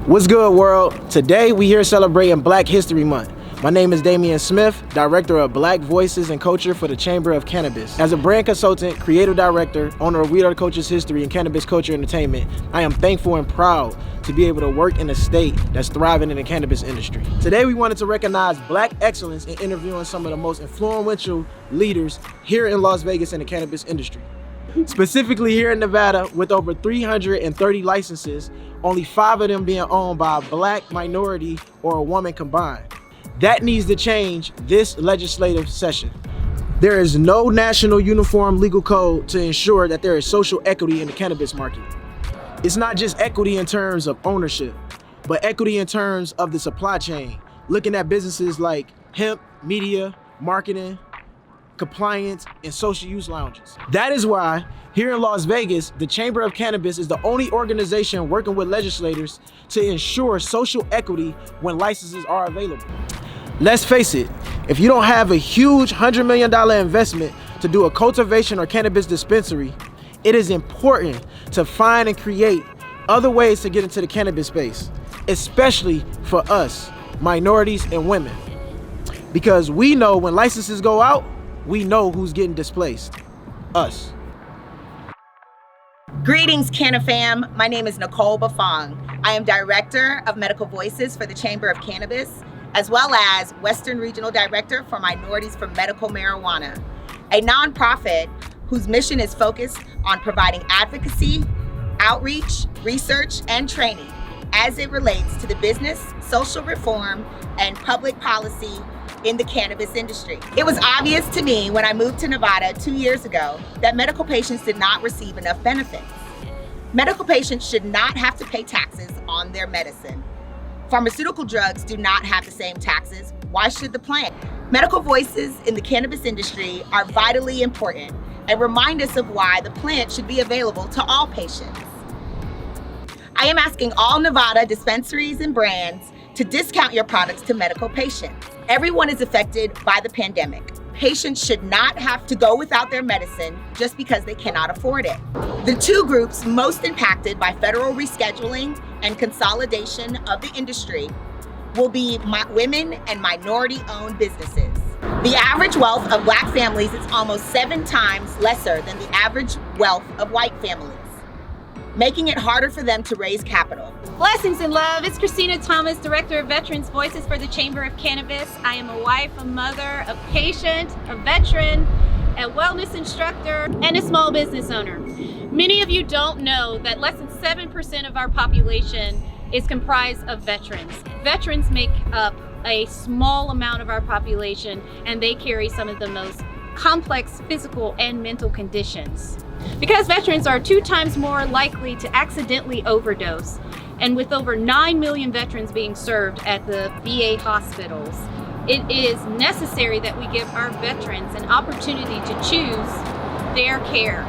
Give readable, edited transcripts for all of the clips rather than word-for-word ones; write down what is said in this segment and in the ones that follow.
What's good, world? Today we here celebrating Black History Month. My name is Damian Smith, Director of Black Voices and Culture for the Chamber of Cannabis. As a brand consultant, creative director, owner of We Are the Culture's History and Cannabis Culture Entertainment, I am thankful and proud to be able to work in a state that's thriving in the cannabis industry. Today we wanted to recognize Black excellence in interviewing some of the most influential leaders here in Las Vegas in the cannabis industry. Specifically here in Nevada, with over 330 licenses, only 5 of them being owned by a Black, minority, or a woman combined. That needs to change this legislative session. There is no national uniform legal code to ensure that there is social equity in the cannabis market. It's not just equity in terms of ownership, but equity in terms of the supply chain, looking at businesses like hemp, media, marketing, compliance, and social use lounges. That is why here in Las Vegas, the Chamber of Cannabis is the only organization working with legislators to ensure social equity when licenses are available. Let's face it, if you don't have a huge $100 million investment to do a cultivation or cannabis dispensary, it is important to find and create other ways to get into the cannabis space, especially for us, minorities and women. Because we know when licenses go out, we know who's getting displaced, us. Greetings, CannaFam. My name is Nicole Bafong. I am Director of Medical Voices for the Chamber of Cannabis, as well as Western Regional Director for Minorities for Medical Marijuana, a nonprofit whose mission is focused on providing advocacy, outreach, research, and training as it relates to the business, social reform, and public policy in the cannabis industry. It was obvious to me when I moved to Nevada 2 years ago that medical patients did not receive enough benefits. Medical patients should not have to pay taxes on their medicine. Pharmaceutical drugs do not have the same taxes. Why should the plant? Medical voices in the cannabis industry are vitally important and remind us of why the plant should be available to all patients. I am asking all Nevada dispensaries and brands to discount your products to medical patients. Everyone is affected by the pandemic. Patients should not have to go without their medicine just because they cannot afford it. The two groups most impacted by federal rescheduling and consolidation of the industry will be women and minority-owned businesses. The average wealth of Black families is almost 7 times lesser than the average wealth of white families, making it harder for them to raise capital. Blessings and love. It's Christina Thomas, Director of Veterans Voices for the Chamber of Cannabis. I am a wife, a mother, a patient, a veteran, a wellness instructor, and a small business owner. Many of you don't know that less than 7% of our population is comprised of veterans. Veterans make up a small amount of our population, and they carry some of the most complex physical and mental conditions. Because veterans are 2 times more likely to accidentally overdose, and with over 9 million veterans being served at the VA hospitals, it is necessary that we give our veterans an opportunity to choose their care.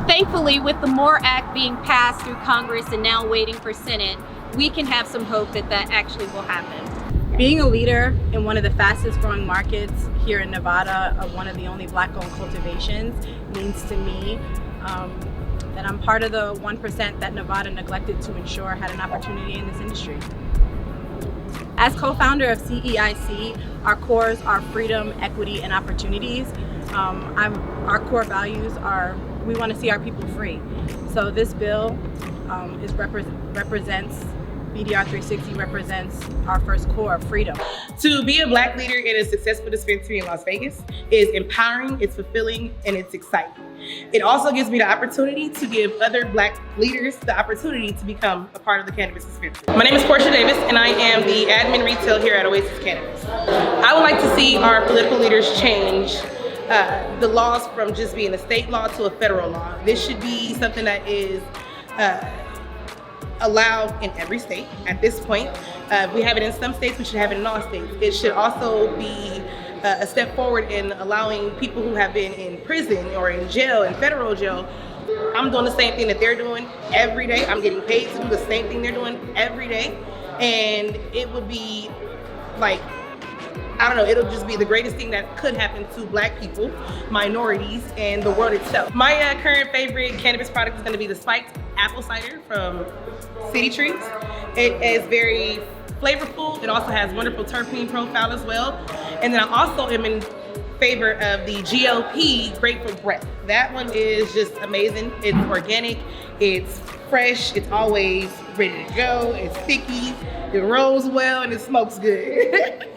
Thankfully, with the MORE Act being passed through Congress and now waiting for Senate, we can have some hope that that actually will happen. Being a leader in one of the fastest growing markets here in Nevada, of one of the only Black-owned cultivations, means to me that I'm part of the 1% that Nevada neglected to ensure had an opportunity in this industry. As co-founder of CEIC, our cores are freedom, equity, and opportunities. Our core values are, we want to see our people free. So this bill represents BDR 360 represents our first core of freedom. To be a Black leader in a successful dispensary in Las Vegas is empowering, it's fulfilling, and it's exciting. It also gives me the opportunity to give other Black leaders the opportunity to become a part of the cannabis dispensary. My name is Portia Davis, and I am the admin retail here at Oasis Cannabis. I would like to see our political leaders change the laws from just being a state law to a federal law. This should be something that is allowed in every state at this point. We have it in some states, we should have it in all states. It should also be a step forward in allowing people who have been in prison or in jail, in federal jail. I'm doing the same thing that they're doing every day. I'm getting paid to do the same thing they're doing every day. And it would be like, I don't know, it'll just be the greatest thing that could happen to Black people, minorities, and the world itself. My current favorite cannabis product is gonna be the spiked apple cider from City Trees. It is very flavorful. It also has wonderful terpene profile as well. And then I also am in favor of the GLP Grateful Breath. That one is just amazing. It's organic, it's fresh, it's always ready to go, it's sticky, it rolls well, and it smokes good.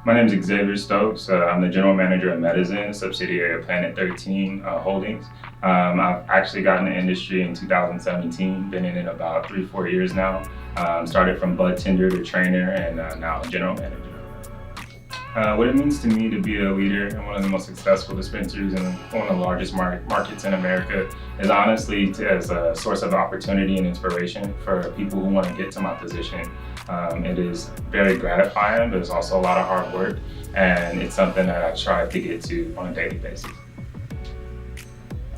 My name is Xavier Stokes. I'm the general manager at Medicine, a subsidiary of Planet 13 Holdings. I've actually gotten in the industry in 2017, been in it about 3-4 years now. Started from bud tender to trainer and now general manager. What it means to me to be a leader in one of the most successful dispensaries and one of the largest markets in America is honestly as a source of opportunity and inspiration for people who want to get to my position. It is very gratifying, but it's also a lot of hard work, and it's something that I strive to get to on a daily basis.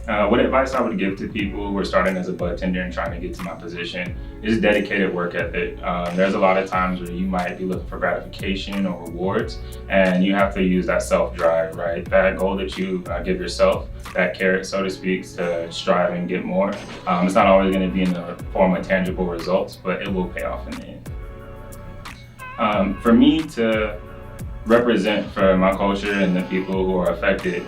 What advice I would give to people who are starting as a bud tender and trying to get to my position is dedicated work ethic. There's a lot of times where you might be looking for gratification or rewards, and you have to use that self-drive, right? That goal that you give yourself, that carrot, so to speak, to strive and get more. It's not always going to be in the form of tangible results, but it will pay off in the end. For me to represent for my culture and the people who are affected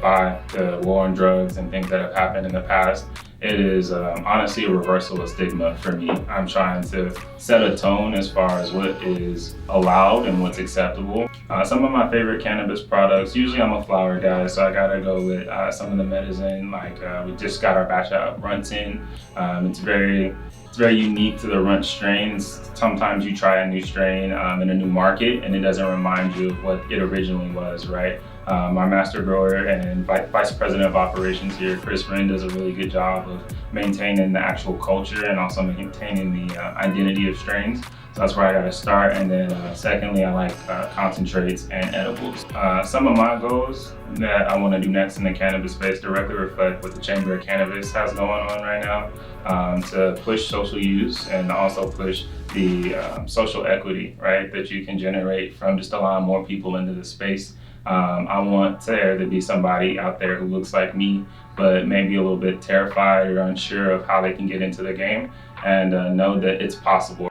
by the war on drugs and things that have happened in the past, it is honestly a reversal of stigma for me. I'm trying to set a tone as far as what is allowed and what's acceptable. Some of my favorite cannabis products, usually I'm a flower guy, so I gotta go with some of the medicine, like we just got our batch out of Runton. It's very unique to the Runt strains. Sometimes you try a new strain in a new market and it doesn't remind you of what it originally was, right? Our master grower and vice president of operations here, Chris Wren, does a really good job of maintaining the actual culture and also maintaining the identity of strains. So that's where I got to start. And then secondly, I like concentrates and edibles. Some of my goals that I want to do next in the cannabis space directly reflect what the Chamber of Cannabis has going on right now, to push social use and also push the social equity, right, that you can generate from just allowing more people into the space. I want there to be somebody out there who looks like me, but maybe a little bit terrified or unsure of how they can get into the game, and know that it's possible.